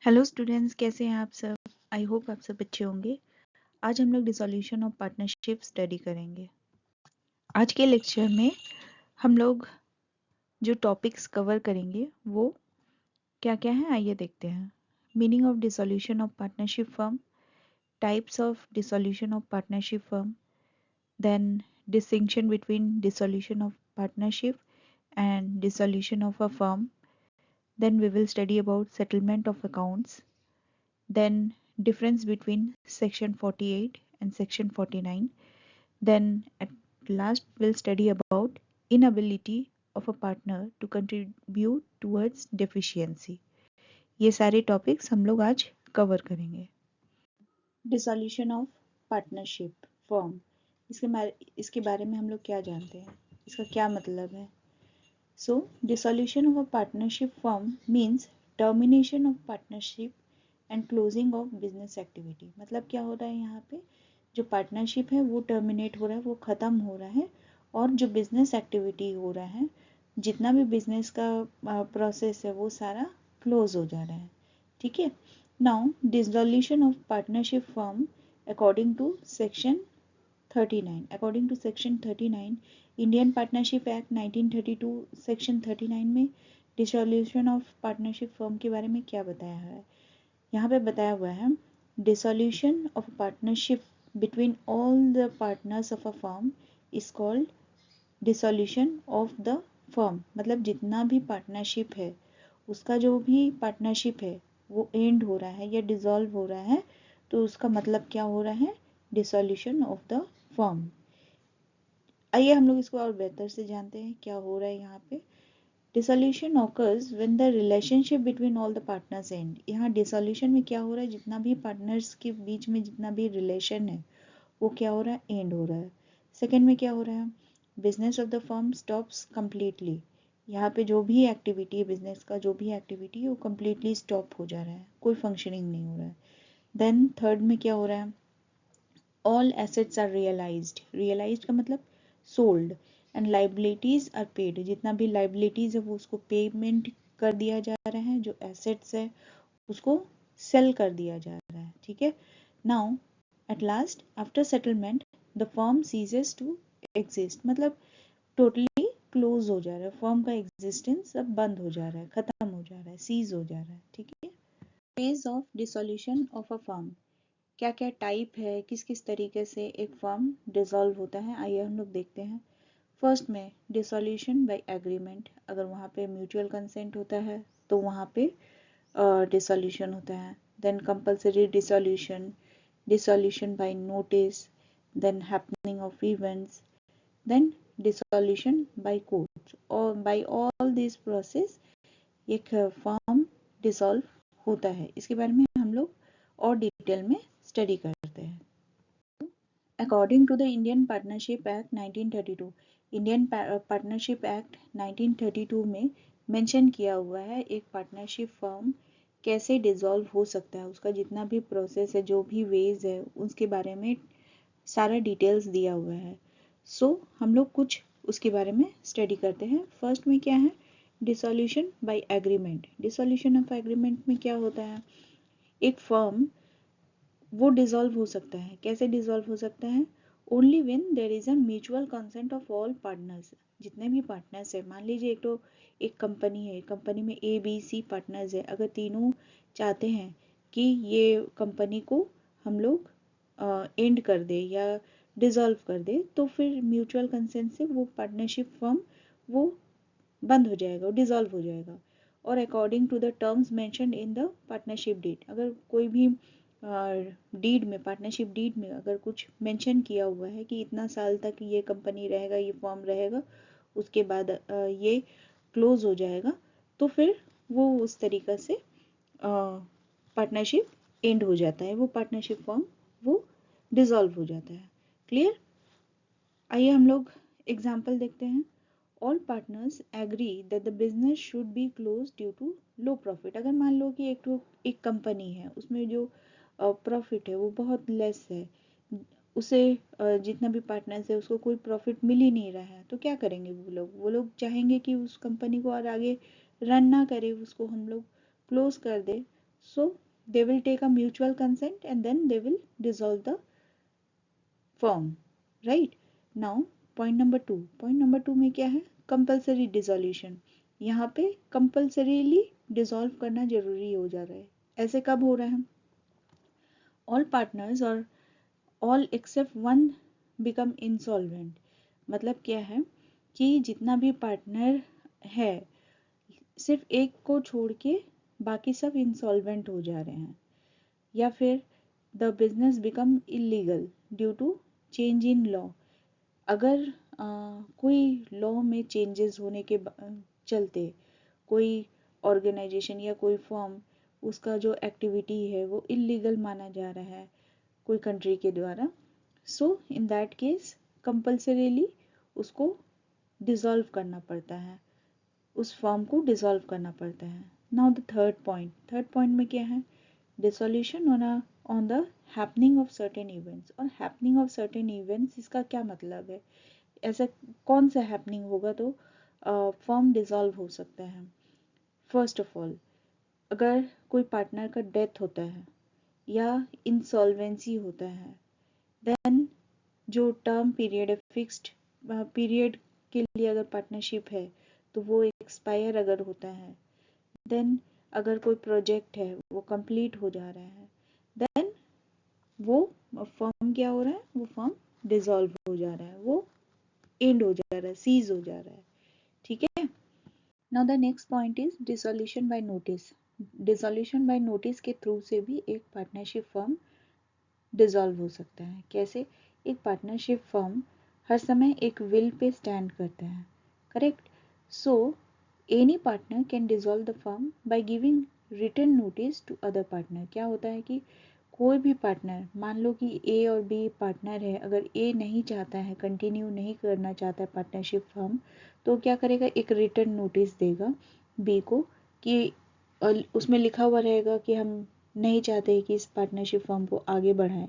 Hello students, कैसे हैं आप सब। आई होप आप सब अच्छे होंगे। आज हम लोग डिसोल्यूशन ऑफ पार्टनरशिप स्टडी करेंगे। आज के लेक्चर में हम लोग जो टॉपिक्स कवर करेंगे वो क्या क्या है आइए देखते हैं। Meaning of dissolution of partnership firm, types of dissolution of partnership firm, then distinction between dissolution of partnership and dissolution of a firm, then we will study about settlement of accounts, then difference between section 48 and section 49, then at last we'll study about inability of a partner to contribute towards deficiency. ये सारे topics हम लोग आज cover करेंगे। Dissolution of partnership form, इसके बारे में हम लोग क्या जानते हैं, इसका क्या मतलब है। So dissolution of a partnership firm means termination of partnership and closing of business activity. मतलब क्या हो रहा है, यहाँ पे जो पार्टनरशिप है वो टर्मिनेट हो रहा है, वो ख़त्म हो रहा है, और जो बिजनेस एक्टिविटी हो रहा है, जितना भी बिजनेस का प्रोसेस है वो सारा क्लोज हो जा रहा है। ठीक है। Now dissolution of partnership form according to section 39 Indian partnership act 1932 section 39 में डिसोल्यूशन ऑफ पार्टनरशिप फर्म के बारे में क्या बताया है। यहाँ पे बताया हुआ है dissolution of partnership between all the partners of a firm is called dissolution of the firm. मतलब जितना भी पार्टनरशिप है उसका जो भी पार्टनरशिप है वो एंड हो रहा है या डिसॉल्व हो रहा है, तो उसका मतलब क्या हो रहा है, डिसोल्यूशन ऑफ द फर्म। आइए हम लोग इसको और बेहतर से जानते हैं क्या हो रहा है यहाँ पे। Dissolution occurs when the relationship between all the partners and. यहाँ डिसोल्यूशन में क्या हो रहा है, जितना भी पार्टनर्स के बीच में जितना भी रिलेशन है वो क्या हो रहा है, एंड हो रहा है। सेकेंड में क्या हो रहा है, business of the firm stops completely. यहाँ पे जो भी एक्टिविटी है, बिजनेस का जो भी एक्टिविटी है वो कम्प्लीटली स्टॉप हो जा रहा है, कोई फंक्शनिंग नहीं हो रहा है। देन थर्ड में क्या हो रहा है, all assets are realised. Realised का मतलब sold, and liabilities are paid. जितना भी लाइबिलिटीज है वो उसको पेमेंट कर दिया जा रहा है, जो एसेट्स है उसको सेल कर दिया जा रहा है। ठीक है। Now at last after settlement the firm ceases to exist. मतलब टोटली क्लोज हो जा रहा है, फर्म का एग्जिस्टेंस अब बंद हो जा रहा है, खत्म हो जा रहा है, सीज हो जा रहा है। ठीक है। Phase of dissolution of a firm, क्या क्या टाइप है, किस किस तरीके से एक फर्म डिसॉल्व होता है, आइए हम लोग देखते हैं। फर्स्ट में डिसोल्यूशन बाय एग्रीमेंट। अगर वहाँ पे म्यूचुअल कंसेंट होता है तो वहाँ पे डिसोल्यूशन होता है। Then compulsory dissolution, dissolution by notice, then happening of events, then dissolution by court. और बाय ऑल दिस प्रोसेस एक फर्म डिसॉल्व होता है। इसके बारे में हम लोग और डिटेल में स्टडी करते हैं। According to the Indian partnership act 1932, Indian partnership act 1932 में मेंशन किया हुआ है एक पार्टनरशिप फर्म कैसे डिसॉल्व हो सकता है, उसका जितना भी प्रोसेस है, जो भी वेज है, उसके बारे में सारा डिटेल्स दिया हुआ है। सो हम लोग कुछ उसके बारे में स्टडी करते हैं। फर्स्ट में क्या है, dissolution by agreement. Dissolution of agreement में क्या होता है, एक फर्म वो डिसॉल्व हो सकता है। कैसे डिसॉल्व हो सकता है, only when there is a mutual consent of all partners. जितने भी पार्टनर्स है, मान लीजिए एक कंपनी है, कंपनी में ए बी सी पार्टनर्स है, अगर तीनों चाहते हैं कि ये कंपनी को हम लोग एंड कर दे या डिसॉल्व कर दे, तो फिर म्यूचुअल कंसेंट से वो पार्टनरशिप फर्म वो बंद हो जाएगा, डिसॉल्व हो जाएगा। और according to the terms mentioned in the partnership deed, अगर कोई भी डीड में, पार्टनरशिप डीड में अगर कुछ मेंशन किया हुआ है कि इतना साल तक ये कंपनी रहेगा, ये फॉर्म रहेगा, उसके बाद ये क्लोज हो जाएगा, तो फिर वो उस तरीक़ा से पार्टनरशिप एंड हो जाता है, वो पार्टनरशिप फॉर्म वो डिसॉल्व हो जाता है। क्लियर। आइए हम लोग एग्जाम्पल देखते हैं। All partners agree that the business should be close due to low profit. अगर मान लो कि एक कंपनी है, उसमें जो प्रॉफिट है वो बहुत लेस है, उसे जितना भी पार्टनर्स है उसको कोई प्रॉफिट मिल ही नहीं रहा है, तो क्या करेंगे वो लोग चाहेंगे कि उस कंपनी को और आगे रन ना करे, उसको हम लोग क्लोज कर दे। So they will take a mutual consent and then they will dissolve the firm, right? Now point number 2 में क्या है? Compulsory dissolution. यहाँ पे कंपल्सरीली डिसॉल्व करना जरूरी हो जा रहा है। ऐसे कब हो रहा है? ऑल पार्टनर्स और all except one become insolvent. मतलब क्या है कि जितना भी पार्टनर है सिर्फ एक को छोड़ के बाकी सब इंसॉल्वेंट हो जा रहे हैं। या फिर the business become illegal due to change in law. अगर कोई लॉ में चेंजेस होने के चलते कोई ऑर्गेनाइजेशन या कोई फॉर्म उसका जो एक्टिविटी है वो इलीगल माना जा रहा है कोई कंट्री के द्वारा, सो इन दैट केस कंपल्सरीली उसको डिसॉल्व करना पड़ता है, उस फॉर्म को डिसॉल्व करना पड़ता है। नाउ द थर्ड पॉइंट में क्या है? Dissolution on the happening of certain events. और हैपनिंग ऑफ सर्टेन इवेंट्स इसका क्या मतलब है? ऐसा कौन सा हैपनिंग होगा तो फॉर्म डिसॉल्व हो सकता है? फर्स्ट ऑफ ऑल, अगर कोई पार्टनर का डेथ होता है या इंसॉल्वेंसी होता है, देन जो टर्म पीरियड है, फिक्स्ड पीरियड के लिए अगर पार्टनरशिप है तो वो एक्सपायर अगर होता है, देन अगर कोई प्रोजेक्ट है वो कंप्लीट हो जा रहा है, देन वो फर्म क्या हो रहा है? वो फर्म डिसॉल्व हो जा रहा है, वो एंड हो जा रहा है, सीज हो जा रहा है। ठीक है। Now the next point is dissolution by notice. Dissolution by notice के थ्रू से भी एक पार्टनरशिप फर्म डिसॉल्व हो सकता है। कैसे? एक पार्टनरशिप फर्म हर समय एक विल पे स्टैंड करता है, correct? So any partner can dissolve the firm by giving written notice to other partner. क्या होता है कि कोई भी पार्टनर, मान लो कि ए और बी पार्टनर है, अगर ए नहीं चाहता है, कंटिन्यू नहीं करना चाहता है पार्टनरशिप फर्म, तो क्या करेगा? एक रिटन नोटिस देगा बी को कि उसमें लिखा हुआ रहेगा कि हम नहीं चाहते कि इस पार्टनरशिप फर्म को आगे बढ़ाएं।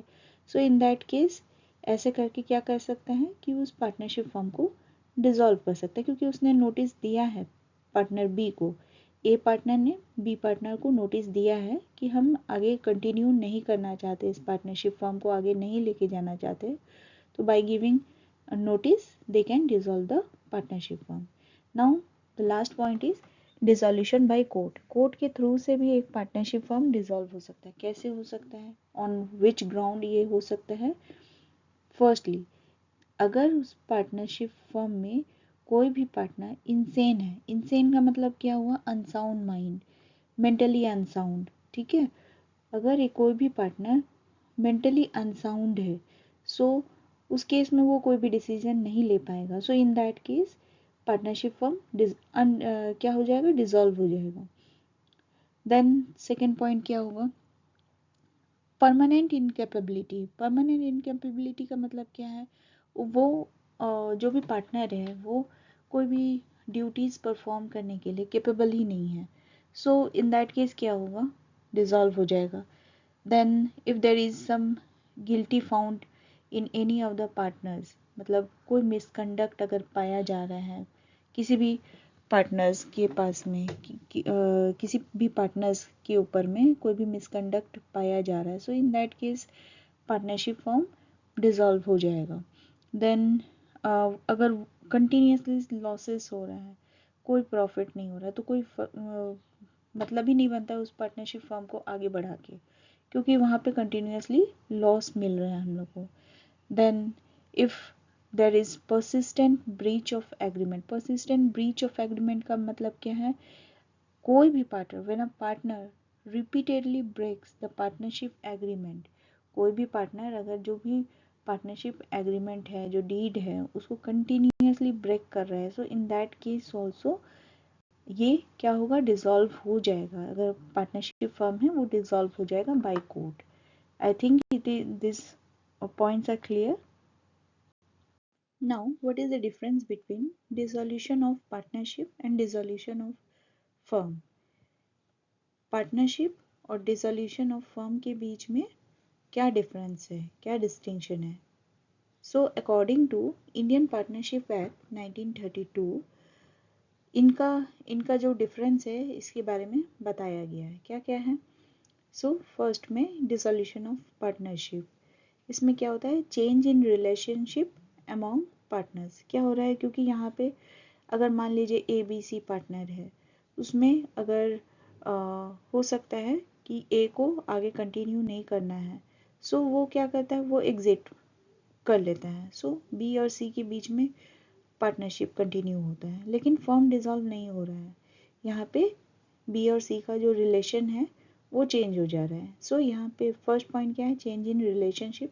सो इन दैट केस ऐसे करके क्या कर सकते हैं कि उस पार्टनरशिप फर्म को डिसॉल्व कर सकते हैं, क्योंकि उसने नोटिस दिया है पार्टनर बी को। ए पार्टनर ने बी पार्टनर को नोटिस दिया है कि हम आगे कंटिन्यू नहीं करना चाहते, इस पार्टनरशिप फर्म को आगे नहीं लेके जाना चाहते, तो by giving notice they can dissolve the partnership firm. Now the last point is dissolution by court. Court के थ्रू से भी एक पार्टनरशिप फर्म डिसॉल्व हो सकता है। कैसे हो सकता है? ऑन विच ग्राउंड ये हो सकता है? फर्स्टली, अगर उस पार्टनरशिप फर्म में कोई भी पार्टनर इंसेन है। इंसेन का मतलब क्या हुआ? Unsound mind, mentally unsound. ठीक है। अगर एक कोई भी पार्टनर मेंटली अनसाउंड है, सो उस केस में वो कोई भी डिसीजन नहीं ले पाएगा। So in that case partnership firm क्या हो जाएगा? डिसॉल्व हो जाएगा। देन सेकेंड पॉइंट क्या होगा? Permanent incapability. परमानेंट इनकेपेबिलिटी का मतलब क्या है? वो जो भी पार्टनर है वो कोई भी ड्यूटीज़ परफॉर्म करने के लिए केपेबल ही नहीं है। सो इन दैट केस क्या होगा? डिसॉल्व हो जाएगा। Then if there is some guilty found in any of the partners, मतलब कोई मिसकंडक्ट अगर पाया जा रहा है किसी भी पार्टनर्स के पास में किसी भी पार्टनर्स के ऊपर में कोई भी मिसकंडक्ट पाया जा रहा है, so in that case partnership firm dissolve हो जाएगा। देन अगर कंटिन्यूसली लॉसेस हो रहा है, कोई प्रॉफिट नहीं हो रहा है, तो कोई मतलब ही नहीं बनता है उस पार्टनरशिप फॉर्म को आगे बढ़ा के, क्योंकि वहाँ पे कंटिन्यूसली लॉस मिल रहा है हम लोग को। Then if there is persistent breach of agreement. Persistent breach of agreement का मतलब क्या है? कोई भी partner, when a partner repeatedly breaks the partnership agreement, कोई भी पार्टनर अगर जो भी पार्टनरशिप एग्रीमेंट है, जो डीड है, उसको कंटिन्यूसली ब्रेक कर रहा है, so in that case also ये क्या होगा? डिसॉल्व हो जाएगा। अगर पार्टनरशिप फर्म है वो डिसॉल्व हो जाएगा by court. I think this points are clear. Now, what is the difference between dissolution of partnership and dissolution of firm? Partnership और डिसोल्यूशन ऑफ फर्म के बीच में क्या डिफरेंस है, क्या डिस्टिंक्शन है? So according to Indian partnership act 1932, इनका जो डिफरेंस है इसके बारे में बताया गया है। क्या क्या है? सो फर्स्ट में डिसोल्यूशन ऑफ पार्टनरशिप, इसमें क्या होता है, change in relationship among partners. क्या हो रहा है, क्योंकि यहाँ पे अगर मान लीजिए ABC पार्टनर है, उसमें अगर हो सकता है कि A को आगे कंटिन्यू नहीं करना है, सो वो क्या करता है, वो एग्जिट कर लेता है। सो B और C के बीच में पार्टनरशिप कंटिन्यू होता है, लेकिन फर्म डिसॉल्व नहीं हो रहा है। यहाँ पे B और C का जो रिलेशन है वो चेंज हो जा रहा है। सो यहाँ पे फर्स्ट पॉइंट क्या है, change in relationship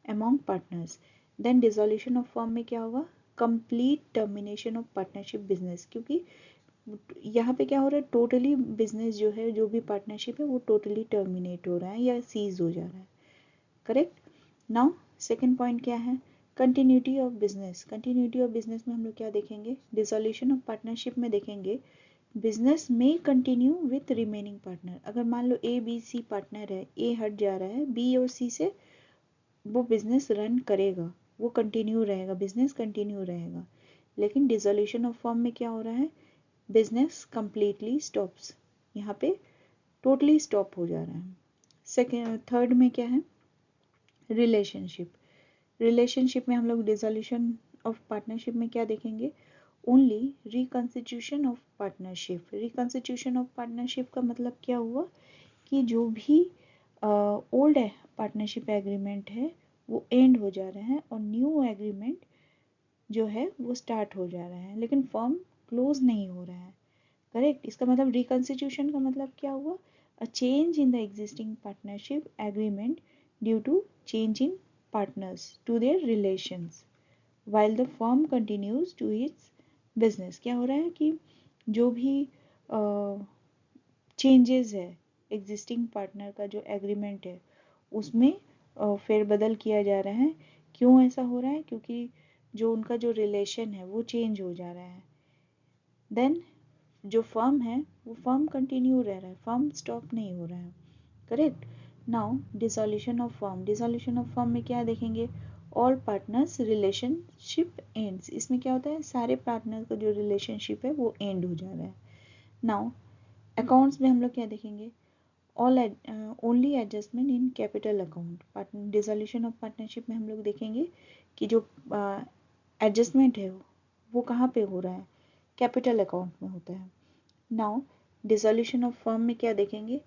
among partners. Then dissolution of firm में क्या होगा, complete termination of partnership business, क्योंकि यहाँ पे क्या हो रहा है, टोटली बिजनेस जो है, जो भी पार्टनरशिप है वो टोटली टर्मिनेट हो रहा है या सीज हो जा रहा है। करेक्ट। नाउ सेकेंड पॉइंट क्या है, continuity of business. Continuity of business में हम लोग क्या देखेंगे, डिसोल्यूशन ऑफ पार्टनरशिप में देखेंगे बिजनेस में कंटिन्यू विथ रिमेनिंग पार्टनर। अगर मान लो ABC पार्टनर है, A हट जा रहा है, B और C से वो बिजनेस रन करेगा, वो कंटिन्यू रहेगा, बिजनेस कंटिन्यू रहेगा। लेकिन डिसोल्यूशन ऑफ फर्म में क्या हो रहा है, बिजनेस कंप्लीटली स्टॉप्स, यहाँ पे टोटली स्टॉप हो जा रहा है। सेकेंड थर्ड में क्या है, रिलेशनशिप। रिलेशनशिप में हम लोग डिसोल्यूशन ऑफ पार्टनरशिप में क्या देखेंगे, only reconstitution of partnership. Reconstitution of partnership का मतलब क्या हुआ कि जो भी ओल्ड पार्टनरशिप एग्रीमेंट है वो एंड हो जा रहे हैं और न्यू एग्रीमेंट जो है वो स्टार्ट हो जा रहा है, लेकिन फर्म क्लोज नहीं हो रहा है। करेक्ट। इसका मतलब रिकॉन्स्टिट्यूशन का मतलब क्या हुआ, a change in the existing partnership agreement due to change in partners to their relations while the firm continues to its business। क्या हो रहा है कि जो भी चेंजेस है एग्जिस्टिंग पार्टनर का जो एग्रीमेंट है उसमें फेरबदल किया जा रहा है। क्यों ऐसा हो रहा है, क्योंकि जो उनका जो रिलेशन है वो चेंज हो जा रहा है। देन जो फर्म है वो फर्म कंटिन्यू रह रहा है, फर्म स्टॉप नहीं हो रहा है। Correct. Now dissolution of firm. Dissolution of firm में क्या देखेंगे, ऑल पार्टनर्स रिलेशनशिप एंड्स। इसमें क्या होता है, सारे पार्टनर का जो रिलेशनशिप है वो एंड हो जा रहा है। नाउ अकाउंट्स में हम लोग क्या देखेंगे, all only adjustment in capital account. Dissolution of partnership में हम लोग देखेंगे कि जो एडजस्टमेंट है वो कहाँ पे हो रहा है, कैपिटल अकाउंट में होता है। नाउ डिसोल्यूशन ऑफ फर्म में क्या देखेंगे,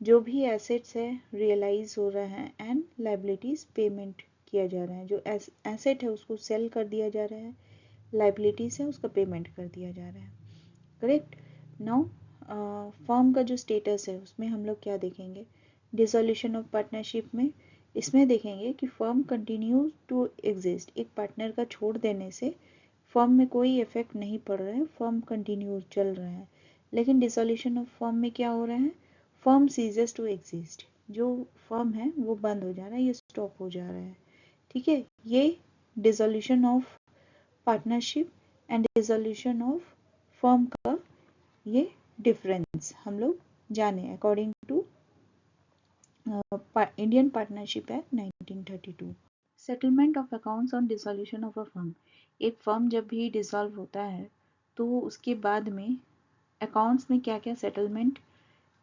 जो भी एसेट्स है रियलाइज हो रहा है एंड लाइबिलिटीज पेमेंट किया जा रहा है। जो एसेट है उसको सेल कर दिया जा रहा है, लाइबिलिटीज है उसका पेमेंट कर दिया जा रहा है। करेक्ट। नाउ फर्म का जो स्टेटस है उसमें हम लोग क्या देखेंगे, डिसोल्यूशन ऑफ पार्टनरशिप में इसमें देखेंगे कि फर्म कंटिन्यू टू एग्जिस्ट। एक पार्टनर का छोड़ देने से फर्म में कोई इफेक्ट नहीं पड़ रहा है, फर्म कंटिन्यू चल रहा है। लेकिन डिसोल्यूशन ऑफ फर्म में क्या हो रहा है, फर्म सीजेस टू एग्जिस्ट। जो फर्म है वो बंद हो जा रहा है, ये स्टॉप हो जा रहा है। ठीक है, ये dissolution of partnership and dissolution of firm का ये डिफरेंस हम लोग जाने according to Indian partnership act 1932। Settlement of accounts on dissolution of a firm. एक फर्म जब भी डिसॉल्व होता है तो उसके बाद में अकाउंट्स में क्या क्या सेटलमेंट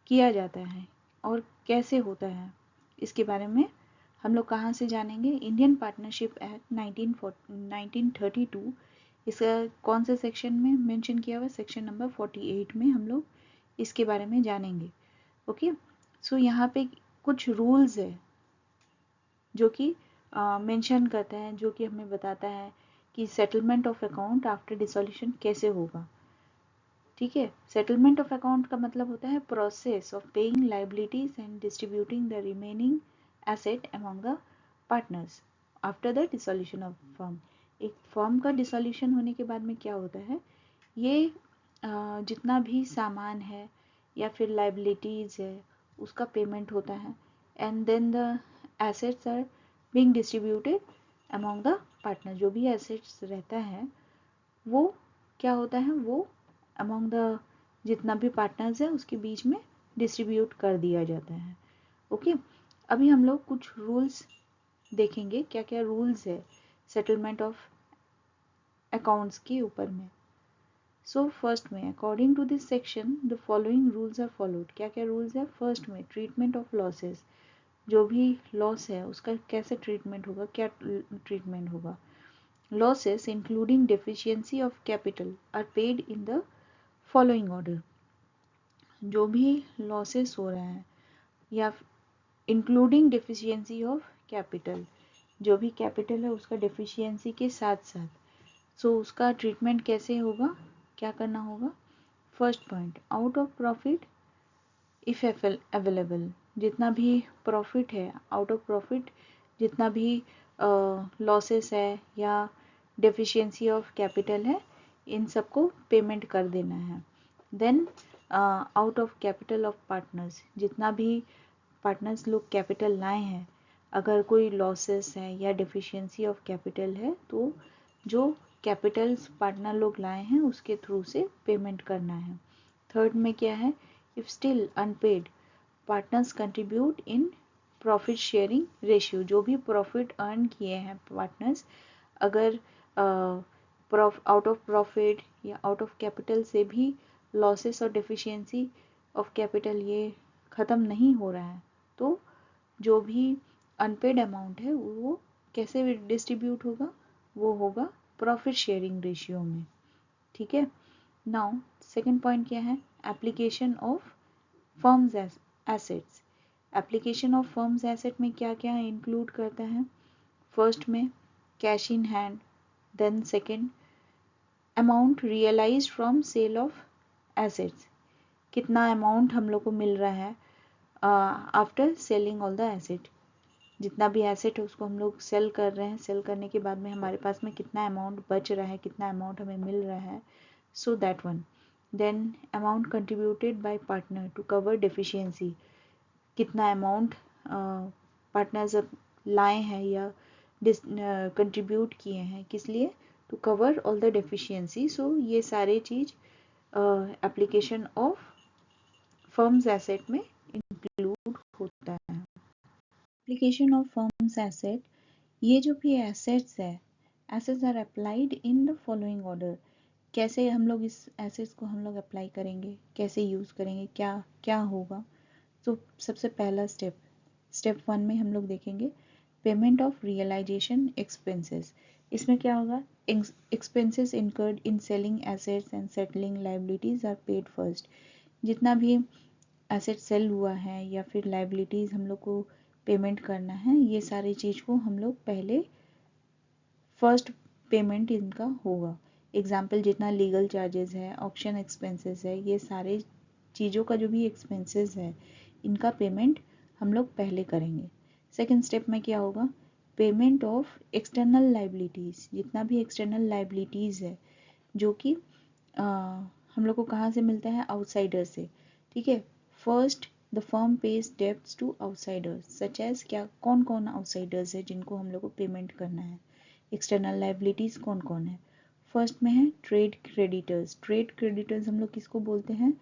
किया जाता है और कैसे होता है, इसके बारे में हम लोग कहाँ से जानेंगे, इंडियन पार्टनरशिप एक्ट 1932। इसका कौन से सेक्शन में मेंशन किया हुआ है, सेक्शन नंबर 48 में हम लोग इसके बारे में जानेंगे। ओके। सो यहाँ पे कुछ रूल्स है जो कि मेंशन करता है, जो कि हमें बताता है कि settlement of account after dissolution कैसे होगा। ठीक है, सेटलमेंट ऑफ अकाउंट का मतलब होता है process of paying liabilities and distributing the remaining asset among the partners after the dissolution of firm. एक फर्म का डिसोल्यूशन होने के बाद में क्या होता है, ये जितना भी सामान है या फिर लाइबिलिटीज है उसका पेमेंट होता है and then the assets are being distributed among the partner. जो भी एसेट्स रहता है वो क्या होता है, वो अमंग द जितना भी पार्टनर्स है उसके बीच में डिस्ट्रीब्यूट कर दिया जाता है। ओके। अभी हम लोग कुछ रूल्स देखेंगे, क्या क्या रूल्स है सेटलमेंट ऑफ अकाउंट्स के ऊपर में। सो फर्स्ट में according to this section the following rules are followed. क्या क्या रूल्स है? फर्स्ट में ट्रीटमेंट ऑफ लॉसेस, जो भी लॉस है उसका कैसे ट्रीटमेंट होगा, क्या ट्रीटमेंट होगा। Losses including deficiency of capital R paid in the following order. जो भी लॉसेस हो रहे हैं या इंक्लूडिंग डेफिशिएंसी ऑफ कैपिटल, जो भी कैपिटल है उसका डेफिशिएंसी के साथ साथ, सो उसका ट्रीटमेंट कैसे होगा, क्या करना होगा। First point, out of profit if available, जितना भी प्रॉफिट है, आउट ऑफ प्रॉफिट जितना भी लॉसेस है या डेफिशिएंसी ऑफ कैपिटल है, इन सबको पेमेंट कर देना है। Then out of capital of partners, जितना भी पार्टनर्स लोग कैपिटल लाए हैं, अगर कोई लॉसेस है या डेफिशिएंसी ऑफ कैपिटल है तो जो कैपिटल्स पार्टनर लोग लाए हैं उसके थ्रू से पेमेंट करना है। थर्ड में क्या है, if still unpaid partners contribute in profit sharing ratio, जो भी प्रॉफिट अर्न किए हैं पार्टनर्स, अगर आउट ऑफ प्रॉफिट या आउट ऑफ कैपिटल से भी लॉसेस और डेफिशिएंसी ऑफ कैपिटल ये ख़त्म नहीं हो रहा है, तो जो भी अनपेड अमाउंट है वो कैसे डिस्ट्रीब्यूट होगा, वो होगा प्रॉफिट शेयरिंग रेशियो में। ठीक है। नाउ सेकंड पॉइंट क्या है, application of firm's assets. Application of firm's asset में क्या क्या इंक्लूड करता है। फर्स्ट में cash in hand, then second amount realised from sale of assets, कितना अमाउंट हम लोग को मिल रहा है after selling all the asset, जितना भी एसेट है उसको हम लोग सेल कर रहे हैं, सेल करने के बाद में हमारे पास में कितना अमाउंट बच रहा है, कितना अमाउंट हमें मिल रहा है, so that one. Then amount contributed by partner to cover deficiency, कितना अमाउंट पार्टनर्स लाए हैं या कंट्रीब्यूट किए हैं, किस लिए, to cover all the deficiency. So ये सारे चीज़ एप्लीकेशन ऑफ फर्म्स एसेट में इंक्लूड होता है। एप्लीकेशन ऑफ फर्म्स एसेट, ये जो भी एसेट्स है, assets are applied in the following order. कैसे हम लोग इस एसेट्स को हम लोग अप्लाई करेंगे, कैसे यूज़ करेंगे, क्या क्या होगा। तो सबसे पहला स्टेप वन में हम लोग देखेंगे पेमेंट ऑफ रियलाइजेशन एक्सपेंसेस। इसमें क्या होगा, expenses incurred in selling assets and settling liabilities are paid first. जितना भी एसेट सेल हुआ है या फिर लाइबिलिटीज़ हम लोग को पेमेंट करना है, ये सारी चीज़ को हम लोग पहले फर्स्ट पेमेंट इनका होगा। एग्जाम्पल, जितना लीगल चार्जेस है, ऑक्शन एक्सपेंसेस है, ये सारे चीज़ों का जो भी एक्सपेंसेस है इनका पेमेंट हम लोग पहले करेंगे। सेकेंड स्टेप में क्या होगा, पेमेंट ऑफ एक्सटर्नल लाइबिलिटीज़, जितना भी एक्सटर्नल लाइबिलिटीज़ है जो कि हम लोग को कहाँ से मिलता है, आउटसाइडर से। ठीक है। First the firm pays debts to outsiders such as, क्या कौन कौन आउटसाइडर्स है जिनको हम लोग को पेमेंट करना है। एक्सटर्नल लाइबिलिटीज़ कौन कौन है, फर्स्ट में है ट्रेड क्रेडिटर्स। ट्रेड क्रेडिटर्स हम लोग किसको बोलते हैं,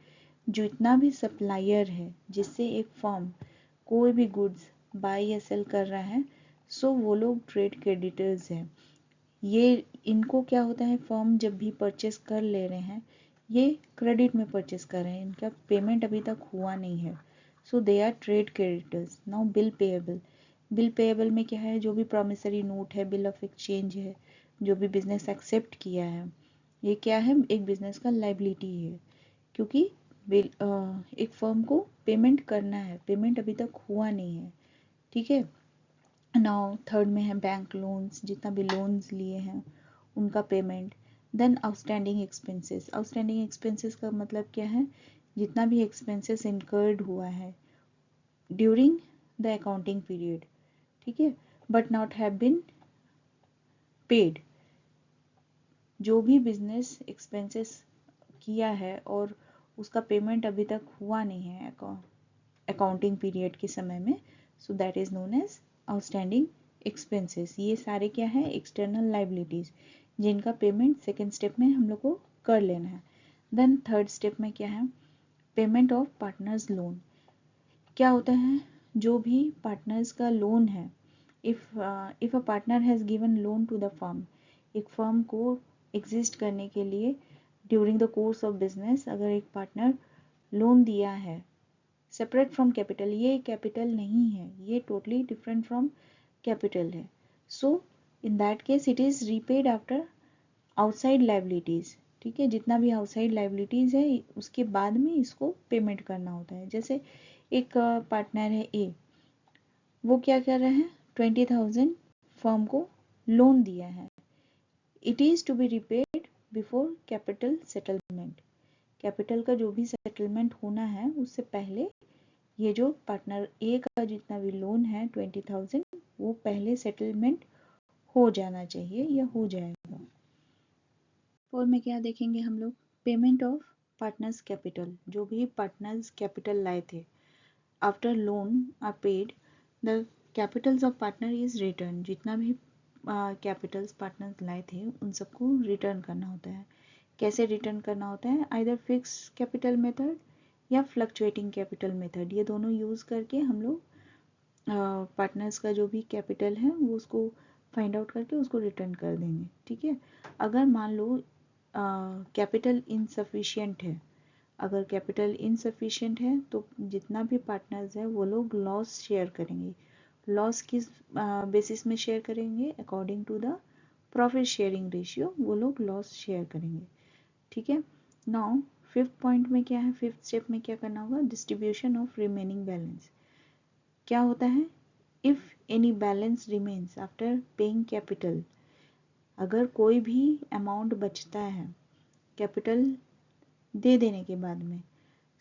जितना भी सप्लायर है जिससे एक फर्म कोई भी गुड्स बाय या सेल कर रहा है, सो वो लोग ट्रेड क्रेडिटर्स हैं। ये इनको क्या होता है, फर्म जब भी परचेस कर ले रहे हैं ये क्रेडिट में परचेस कर रहे हैं, इनका पेमेंट अभी तक हुआ नहीं है, so they are trade creditors. Now bill payable, bill payable में क्या है, जो भी प्रॉमिसरी नोट है, बिल ऑफ एक्सचेंज है, जो भी बिजनेस एक्सेप्ट किया है, ये क्या है, एक बिजनेस का लाइबिलिटी है, क्योंकि एक फर्म को पेमेंट करना है, पेमेंट अभी तक हुआ नहीं है। ठीक है। नाउ थर्ड में है बैंक लोन्स, जितना भी लोन्स लिए हैं उनका payment. Then outstanding expenses, outstanding expenses का मतलब क्या है, जितना भी एक्सपेंसेस इनकर्ड हुआ है ड्यूरिंग द अकाउंटिंग पीरियड, ठीक है, but not have been paid. जो भी बिजनेस एक्सपेंसेस किया है और उसका पेमेंट अभी तक हुआ नहीं है अकाउंटिंग पीरियड के समय में, so that is known as outstanding expenses. ये सारे क्या है, एक्सटर्नल लाइबिलिटीज, जिनका पेमेंट सेकेंड स्टेप में हम लोग को कर लेना है। देन थर्ड स्टेप में क्या है, पेमेंट ऑफ पार्टनर्स लोन। क्या होता है, जो भी पार्टनर्स का लोन है, if a partner has given loan to the firm, एक फर्म को एग्जिस्ट करने के लिए during the course of business अगर एक पार्टनर लोन दिया है सेपरेट फ्रॉम कैपिटल, ये कैपिटल नहीं है, ये टोटली डिफरेंट फ्रॉम कैपिटल है, so in that case it is repaid after outside liabilities. ठीक है, जितना भी आउटसाइड लाइबिलिटीज है उसके बाद में इसको पेमेंट करना होता है। जैसे एक पार्टनर है ए, वो क्या कर रहे हैं, 20,000 फर्म को लोन दिया है, it is to be repaid before capital settlement. Capital का जो भी सेटलमेंट होना है उससे पहले ये जो पार्टनर ए का जितना भी लोन है 20,000 वो पहले सेटलमेंट हो जाना चाहिए या हो जाएगा। और में क्या देखेंगे हम लोग, पेमेंट ऑफ पार्टनर्स कैपिटल, जो भी पार्टनर्स कैपिटल लाए थे after loan are paid the capitals of partner is return. जितना भी कैपिटल्स पार्टनर्स लाए थे उन सबको रिटर्न करना होता है। कैसे रिटर्न करना होता है, आइदर फिक्स कैपिटल मेथड या फ्लक्चुएटिंग कैपिटल मेथड, ये दोनों यूज़ करके हम लोग पार्टनर्स का जो भी कैपिटल है वो उसको फाइंड आउट करके उसको रिटर्न कर देंगे। ठीक है, अगर मान लो कैपिटल इनसफिशिएंट है, अगर कैपिटल इनसफिशिएंट है तो जितना भी पार्टनर्स है वो लोग लॉस शेयर करेंगे। लॉस किस बेसिस में शेयर करेंगे, according to the profit sharing ratio वो लोग लॉस शेयर करेंगे। ठीक है, नाउ फिफ्थ पॉइंट में क्या है, फिफ्थ स्टेप में क्या करना होगा, डिस्ट्रीब्यूशन ऑफ रिमेनिंग बैलेंस। क्या होता है, if any balance remains after paying capital, अगर कोई भी अमाउंट बचता है कैपिटल दे देने के बाद में,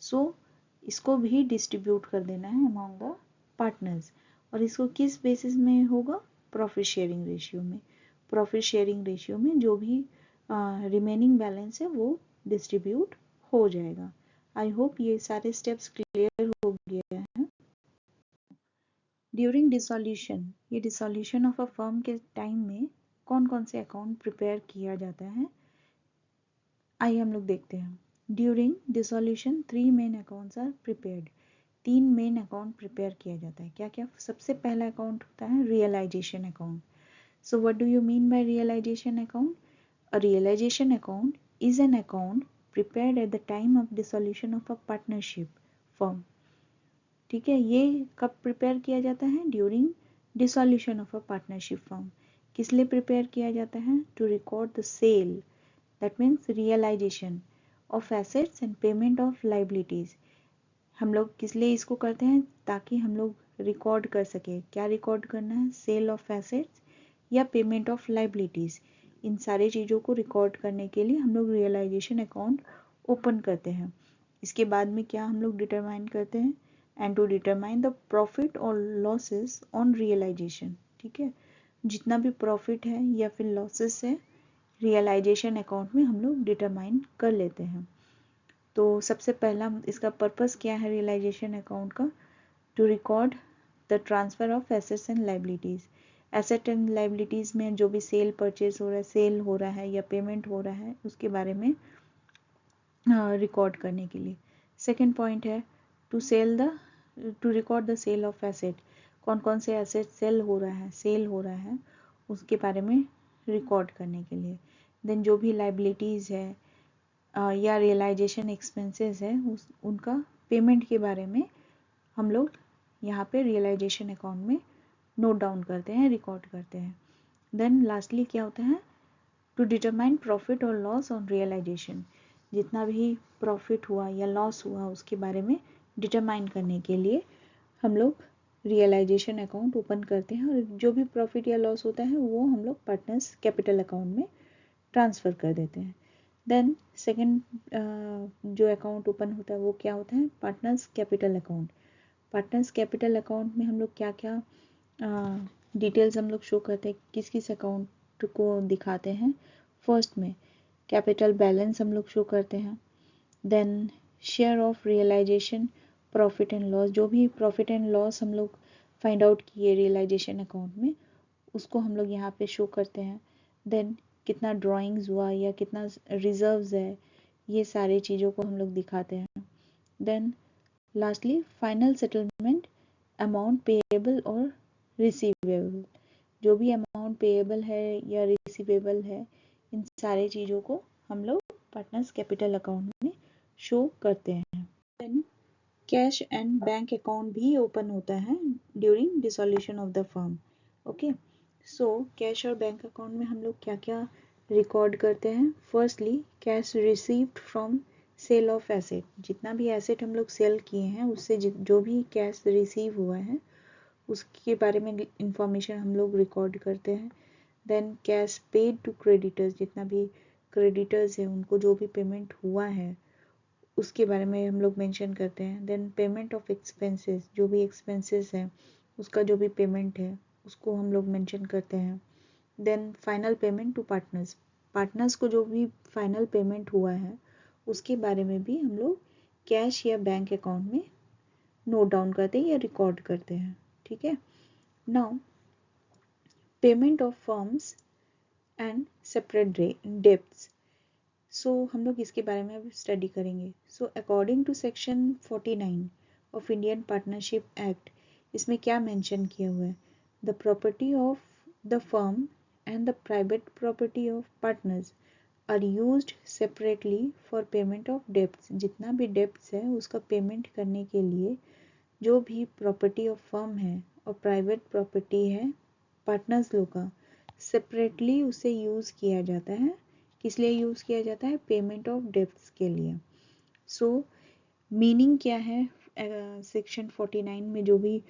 सो इसको भी डिस्ट्रीब्यूट कर देना है अमॉन्ग द पार्टनर्स। और इसको किस बेसिस में होगा, प्रॉफिट शेयरिंग रेशियो में। प्रॉफिट शेयरिंग रेशियो में जो भी रिमेनिंग बैलेंस है वो डिस्ट्रीब्यूट हो जाएगा। आई होप ये सारे स्टेप्स क्लियर हो गए हैं। ड्यूरिंग डिसोल्यूशन, ये डिसोल्यूशन ऑफ अ फर्म के टाइम में कौन कौन से अकाउंट प्रिपेयर किया जाता है, आइए हम लोग देखते हैं। During dissolution 3 main accounts are prepared, 3 main account prepare किया जाता है। क्या क्या, सबसे पहला अकाउंट होता है realization account. So what do you mean by realization account, a realization account is an account prepared at the time of dissolution of a partnership firm। ठीक है, ये कब प्रिपेयर किया जाता है, during dissolution of a partnership firm. किस लिए prepare किया जाता है, to record the sale, that means realization of assets and payment of liabilities. हम लोग किस लिए इसको करते हैं, ताकि हम लोग रिकॉर्ड कर सके, क्या रिकॉर्ड करना है, सेल ऑफ एसेट्स या पेमेंट ऑफ लाइबिलिटीज। इन सारी चीज़ों को रिकॉर्ड करने के लिए हम लोग रियलाइजेशन अकाउंट ओपन करते हैं। इसके बाद में क्या हम लोग डिटरमाइन करते हैं, and to determine the profit और लॉसेस ऑन रियलाइजेशन। ठीक है, जितना भी प्रॉफिट है या फिर लॉसेस है रियलाइजेशन अकाउंट में हम लोग डिटरमाइन कर लेते हैं। तो सबसे पहला इसका पर्पस क्या है रियलाइजेशन अकाउंट का, to record the transfer of assets and liabilities. Asset and liabilities में जो भी सेल परचेज हो रहा है, सेल हो रहा है या पेमेंट हो रहा है उसके बारे में रिकॉर्ड करने के लिए। सेकेंड पॉइंट है to record the sale of asset, कौन कौन से एसेट सेल हो रहा है उसके बारे में रिकॉर्ड करने के लिए। देन जो भी लाइबिलिटीज़ है या रियलाइजेशन एक्सपेंसेस है उनका पेमेंट के बारे में हम लोग यहाँ पे रियलाइजेशन अकाउंट में नोट डाउन करते हैं, रिकॉर्ड करते हैं। देन लास्टली क्या होता है, टू डिटरमाइन प्रॉफिट और लॉस ऑन रियलाइजेशन, जितना भी प्रॉफिट हुआ या लॉस हुआ उसके बारे में डिटरमाइन करने के लिए हम लोग रियलाइजेशन अकाउंट ओपन करते हैं, और जो भी प्रॉफिट या लॉस होता है वो हम लोग पार्टनर्स कैपिटल अकाउंट में ट्रांसफ़र कर देते हैं। देन सेकेंड जो अकाउंट ओपन होता है वो क्या होता है, partners capital account. Partners capital account में हम लोग क्या क्या डिटेल्स हम लोग शो करते हैं, किस किस अकाउंट को दिखाते हैं। फर्स्ट में कैपिटल बैलेंस हम लोग शो करते हैं। Then share of realization profit and loss, जो भी प्रॉफिट एंड लॉस हम लोग फाइंड आउट किए रियलाइजेशन अकाउंट में उसको हम लोग यहाँ पे शो करते हैं। देन कितना ड्राइंग्स हुआ या कितना रिजर्व्स है, ये सारी चीज़ों को हम लोग दिखाते हैं। Then lastly final settlement amount payable और रिसीवेबल, जो भी अमाउंट पेएबल है या रिसीवेबल है इन सारी चीज़ों को हम लोग पार्टनर्स कैपिटल अकाउंट में शो करते हैं। Then cash and bank account भी ओपन होता है during dissolution of the firm. Okay, so cash और बैंक अकाउंट में हम लोग क्या क्या रिकॉर्ड करते हैं? Firstly cash received from sale of asset, जितना भी एसेट हम लोग सेल किए हैं उससे जो भी कैश रिसीव हुआ है उसके बारे में इंफॉर्मेशन हम लोग रिकॉर्ड करते हैं। Then cash paid to creditors, जितना भी क्रेडिटर्स है उनको जो भी पेमेंट हुआ है उसके बारे में हम लोग मेंशन करते हैं। देन पेमेंट ऑफ एक्सपेंसेस, जो भी एक्सपेंसेस है उसका जो भी पेमेंट है उसको हम लोग मेंशन करते हैं। Then final payment to partners, partners को जो भी फाइनल पेमेंट हुआ है उसके बारे में भी हम लोग कैश या बैंक अकाउंट में नोट डाउन करते हैं या रिकॉर्ड करते हैं। ठीक है, now payment of firm's and separate debts, so हम लोग इसके बारे में अब स्टडी करेंगे। So according to section 49 of Indian partnership Act, इसमें क्या मेंशन किया हुआ है? The property of the firm and the private property of partners are used separately for payment of debts, जितना भी डेब्ट्स है उसका पेमेंट करने के लिए जो भी प्रॉपर्टी ऑफ फर्म है और प्राइवेट प्रॉपर्टी है पार्टनर्स लोग का, सेपरेटली उसे यूज़ किया जाता है। किस लिए यूज़ किया जाता है? पेमेंट ऑफ डेब्ट्स के लिए। सो मीनिंग क्या है? सेक्शन 49 में जो भी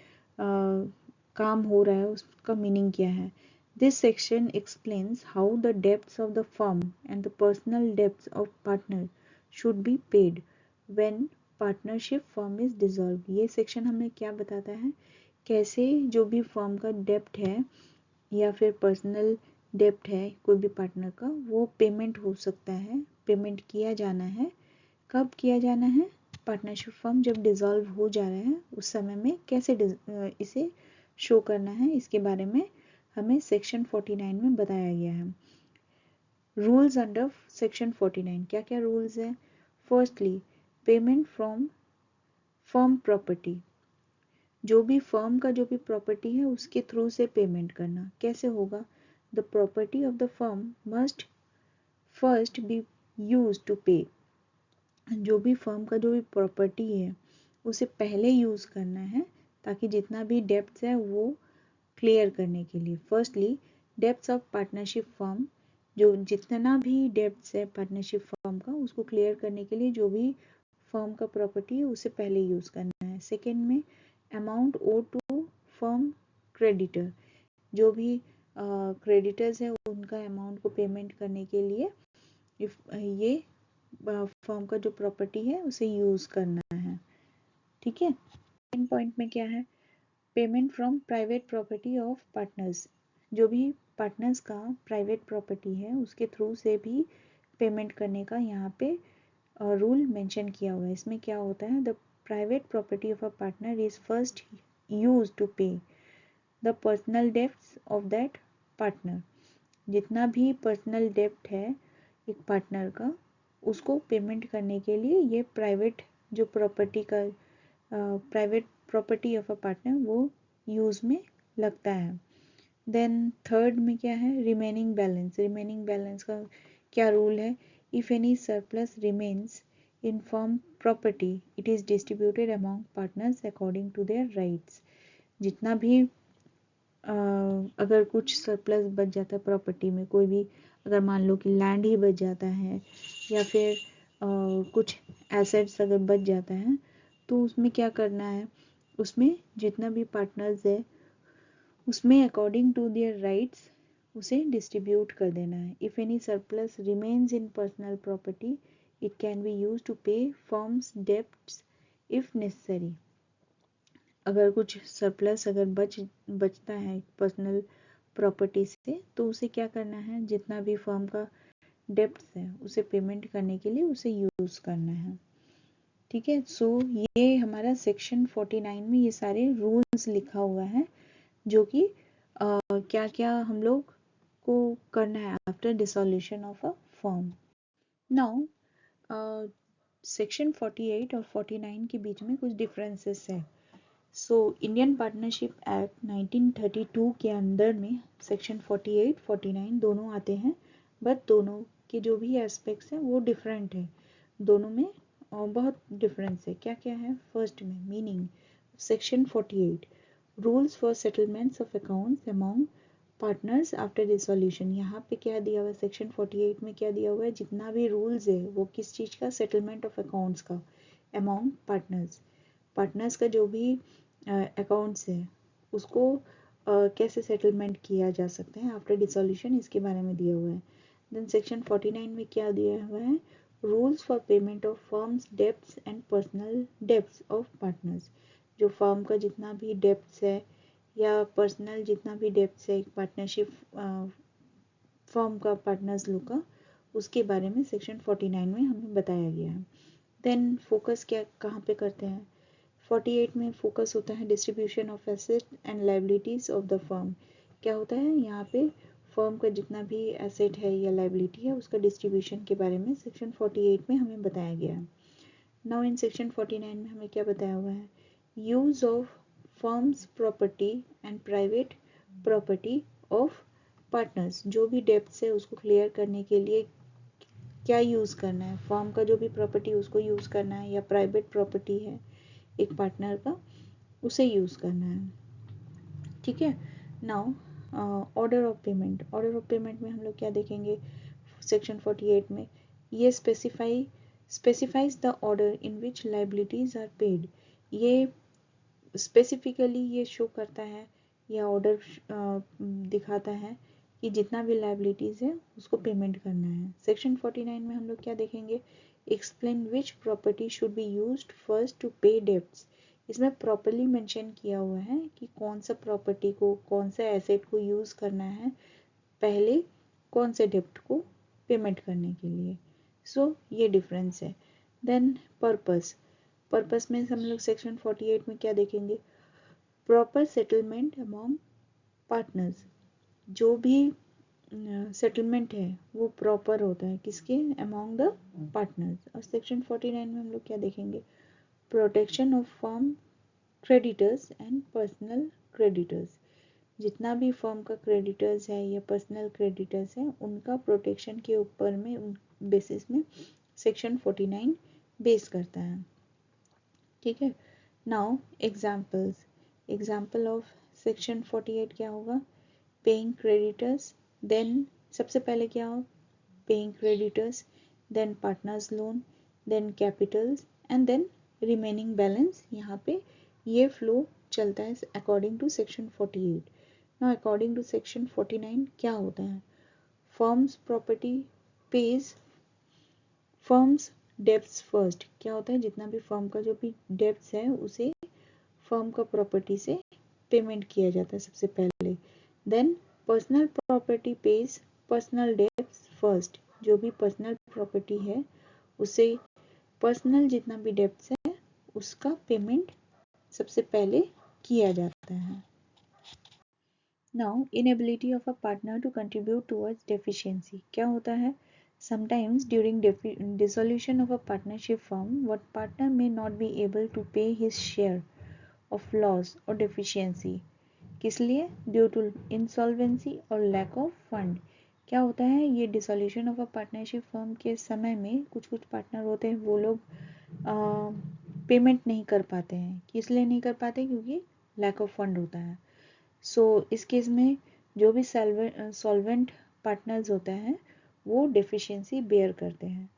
काम हो रहा है उसका मीनिंग क्या है? This section explains how the debts of the firm and the personal debts of partner should be paid when partnership firm is dissolve. ये सेक्शन हमें क्या बताता है? कैसे जो भी फर्म का डेब्ट है या फिर पर्सनल डेब्ट है कोई भी पार्टनर का, वो पेमेंट हो सकता है, पेमेंट किया जाना है। कब किया जाना है? पार्टनरशिप फर्म जब डिसॉल्व हो जा रहा है उस समय में कैसे इसे शो करना है, इसके बारे में हमें सेक्शन 49 में बताया गया है। रूल्स अंडर सेक्शन 49, क्या क्या रूल्स है? Firstly payment from firm property, जो भी फर्म का जो भी प्रॉपर्टी है उसके थ्रू से पेमेंट करना। कैसे होगा? The property of the firm must first be use to pay, जो भी फर्म का जो भी प्रॉपर्टी है उसे पहले यूज़ करना है ताकि जितना भी डेब्ट्स है वो क्लियर करने के लिए। Firstly debts of partnership firm, जो जितना भी डेब्ट्स है पार्टनरशिप फर्म का उसको क्लियर करने के लिए जो भी फर्म का प्रॉपर्टी है उसे पहले यूज़ करना है। सेकेंड में amount owe to firm creditor, जो भी क्रेडिटर्स है उनका अमाउंट को पेमेंट करने के लिए ये फर्म का जो प्रॉपर्टी है उसे यूज़ करना है। ठीक है, सेकंड पॉइंट में क्या है? Payment from private property of partners, जो भी पार्टनर्स का प्राइवेट प्रॉपर्टी है उसके थ्रू से भी पेमेंट करने का यहाँ पे रूल मेंशन किया हुआ है। इसमें क्या होता है? The private property of a partner is first use to pay the personal debts of that partner, जितना भी पर्सनल डेब्ट है एक पार्टनर का उसको पेमेंट करने के लिए ये प्राइवेट जो प्रॉपर्टी का private property of a partner वो यूज़ में लगता है। देन थर्ड में क्या है? रिमेनिंग बैलेंस, रिमेनिंग बैलेंस का क्या रूल है? If any surplus remains in firm property it is distributed among partners according to their rights, जितना भी अगर कुछ सरप्लस बच जाता है प्रॉपर्टी में, कोई भी अगर मान लो कि लैंड ही बच जाता है या फिर कुछ एसेट्स अगर बच जाता है तो उसमें क्या करना है? उसमें जितना भी पार्टनर्स है उसमें अकॉर्डिंग टू देयर राइट्स उसे डिस्ट्रीब्यूट कर देना है। If any surplus remains in personal property it can be use to pay firms debts if necessary. अगर कुछ सरप्लस अगर बचता है पर्सनल प्रॉपर्टी से तो उसे क्या करना है? जितना भी फर्म का डेब्ट्स है उसे पेमेंट करने के लिए उसे यूज़ करना है। ठीक है, सो ये हमारा सेक्शन 49 में ये सारे रूल्स लिखा हुआ है जो कि क्या क्या हम लोग को करना है after dissolution of a firm. Now section 48 और 49 के बीच में कुछ डिफरेंसेस है। सो इंडियन पार्टनरशिप एक्ट 1932 के अंदर में सेक्शन 48, 49 दोनों आते हैं, बट दोनों के जो भी एस्पेक्ट्स हैं वो डिफरेंट है, दोनों में बहुत डिफरेंस है। क्या क्या है? फर्स्ट में meaning, section 48 rules for settlements of accounts among partners after dissolution. यहाँ पे क्या दिया हुआ है? सेक्शन 48 में क्या दिया हुआ है? जितना भी रूल्स है वो किस चीज़ का? सेटलमेंट ऑफ अकाउंट्स का अमॉन्ग पार्टनर्स। पार्टनर्स का जो भी अकाउंट्स है उसको कैसे सेटलमेंट किया जा सकता है आफ्टर डिसोल्यूशन, इसके बारे में दिया हुआ है। देन सेक्शन 49 में क्या दिया हुआ है? Rules for payment of firms debts and personal debts of partners. जो फर्म का जितना भी डेब्ट्स है या पर्सनल जितना भी डेब्ट्स है एक पार्टनरशिप फर्म का, पार्टनर्स लोग का, उसके बारे में सेक्शन 49 में हमें बताया गया है। देन फोकस क्या कहाँ पे करते हैं? 48 में फोकस होता है distribution of asset and liabilities of the firm. क्या होता है यहाँ पे? फर्म का जितना भी एसेट है या लाइबिलिटी है उसका डिस्ट्रीब्यूशन के बारे में सेक्शन 48 में हमें बताया गया है। नाउ इन सेक्शन 49 में हमें क्या बताया हुआ है? Use of firms property and private property of partners. जो भी डेब्ट्स है उसको क्लियर करने के लिए क्या यूज़ करना है? फर्म का जो भी प्रॉपर्टी उसको यूज़ करना है या प्राइवेट प्रॉपर्टी है एक पार्टनर का, उसे यूज़ करना है। ठीक है। Now order of payment. Order of payment में हम लोग क्या देखेंगे सेक्शन 48 में? ये specifies the order in which liabilities are paid. ये स्पेसिफिकली ये शो करता है या ऑर्डर दिखाता है कि जितना भी लाइबिलिटीज़ है उसको पेमेंट करना है। सेक्शन 49 में हम लोग क्या देखेंगे? Explain which property should be used first to pay debts. इसमें प्रॉपरली मेंशन किया हुआ है कि कौन सा प्रॉपर्टी को, कौन सा एसेट को यूज़ करना है पहले, कौन से डेब्ट को पेमेंट करने के लिए। सो ये डिफरेंस है। Then purpose. पर्पस में हम लोग सेक्शन 48 में क्या देखेंगे? Proper settlement among partners. जो भी सेटलमेंट है वो प्रॉपर होता है किसके? Among the partners. और सेक्शन 49 में हम लोग क्या देखेंगे? Protection of firm creditors and personal creditors. जितना भी फर्म का क्रेडिटर्स है या पर्सनल क्रेडिटर्स है उनका प्रोटेक्शन के ऊपर में बेसिस में सेक्शन 49 बेस करता है। ठीक है। Now examples. Example of section 48 क्या होगा? पेइंग क्रेडिटर्स, देन सबसे पहले क्या हो? Paying creditors, then partners loan, then capitals and then remaining balance. यहाँ पे ये फ्लो चलता है according to section 48। Now according to section 49 क्या होता है? Firms property pays firms debts first. क्या होता है? जितना भी फर्म का जो भी डेब्ट्स है उसे फर्म का प्रॉपर्टी से पेमेंट किया जाता है सबसे पहले। Then personal property pays personal debts first. जो भी पर्सनल प्रॉपर्टी है उसे पर्सनल जितना भी डेब्ट्स है उसका पेमेंट सबसे पहले किया जाता है। Now inability of a partner to contribute towards deficiency. क्या होता है? Sometimes during dissolution of a partnership firm, one partner may not be able to pay his share of loss or deficiency. किस लिए? Due to insolvency or lack of fund. क्या होता है? ये dissolution of a partnership firm के समय में कुछ कुछ पार्टनर होते हैं वो लोग पेमेंट नहीं कर पाते हैं। किस लिए नहीं कर पाते? क्योंकि lack of fund होता है। सो इस केस में जो भी सॉल्वेंट पार्टनर्स होते हैं वो डेफिशिएंसी बेयर करते हैं।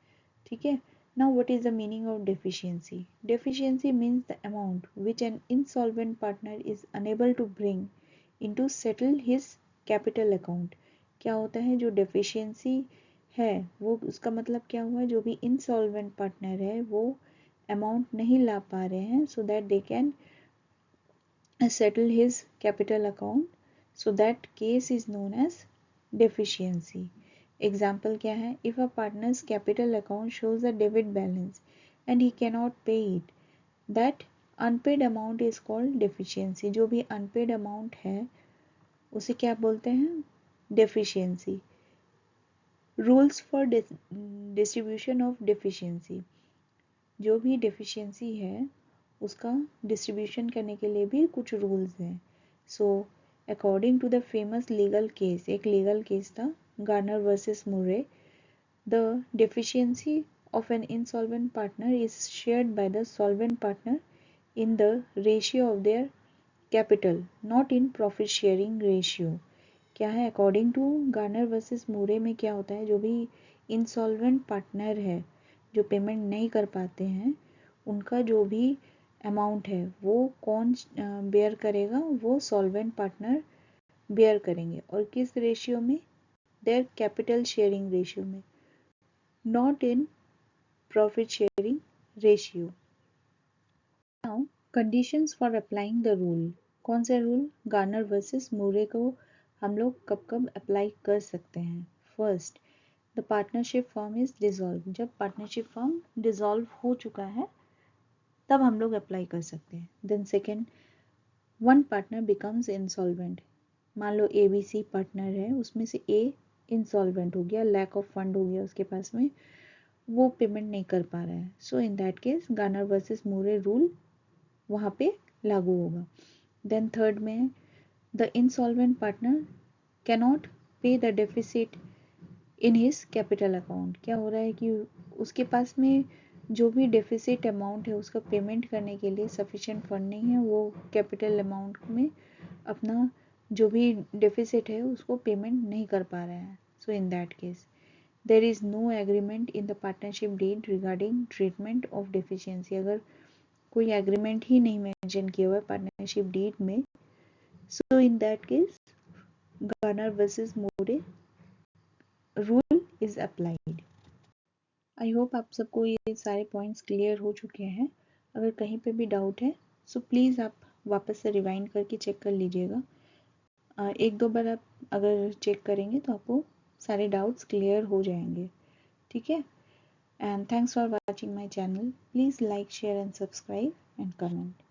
ठीक है। Now what is the meaning of deficiency? Deficiency means the amount which an insolvent partner is unable to bring into settle his capital account. क्या होता है? जो डेफिशिएंसी है वो उसका मतलब क्या हुआ? जो भी इंसॉल्वेंट पार्टनर है वो अमाउंट नहीं ला पा रहे हैं so that they can settle his capital account, so that case is known as deficiency. Example क्या है? If a partner's capital account shows a debit balance and he cannot pay it, that unpaid amount is called deficiency. जो भी unpaid amount है उसे क्या बोलते हैं? Deficiency. Rules for distribution of deficiency. जो भी deficiency है उसका डिस्ट्रीब्यूशन करने के लिए भी कुछ रूल्स हैं। So according to the famous legal case, एक लीगल केस था Garner versus Murray, The deficiency of an insolvent partner is shared by the solvent partner in the ratio of their capital, not in profit sharing ratio. क्या है, according to Garner versus मूरे में क्या होता है, जो भी insolvent partner है जो पेमेंट नहीं कर पाते हैं, उनका जो भी अमाउंट है वो कौन बेयर करेगा, वो सॉल्वेंट पार्टनर बेयर करेंगे। और किस रेशियो में, देयर कैपिटल शेयरिंग रेशियो में, not in profit sharing ratio. Now conditions for applying the rule. कौन सा रूल, गार्नर वर्सेस मूरे को हम लोग कब कब अप्लाई कर सकते हैं। First, the partnership firm is dissolve. जब पार्टनरशिप फर्म डिसॉल्व हो चुका है तब हम लोग अप्लाई कर सकते हैं। Then second, one partner becomes insolvent. मान लो ABC पार्टनर है, उसमें से A इंसॉल्वेंट हो गया, लैक ऑफ फंड हो गया उसके पास में, वो पेमेंट नहीं कर पा रहा है। So in that case Garner versus Murray rule वहाँ पे लागू होगा। देन थर्ड में, the insolvent partner cannot pay the deficit in his capital account. क्या हो रहा है कि उसके पास में जो भी डेफिसिट अमाउंट है उसका पेमेंट करने के लिए सफिशिएंट फंड नहीं है, वो कैपिटल अमाउंट में अपना जो भी डेफिसिट है उसको पेमेंट नहीं कर पा रहा है। So in that case there is no agreement in the partnership deed regarding treatment of deficiency. अगर कोई एग्रीमेंट ही नहीं मेंशन किया हुआ है पार्टनरशिप डीड में, so in that case Garner versus Murray rule is applied. I hope आप सबको ये सारे पॉइंट्स क्लियर हो चुके हैं। अगर कहीं पे भी डाउट है सो प्लीज़ आप वापस से रिवाइंड करके चेक कर लीजिएगा। एक दो बार आप अगर चेक करेंगे तो आपको सारे डाउट्स क्लियर हो जाएंगे। ठीक है, and thanks for watching my channel. Please like, share and subscribe and comment.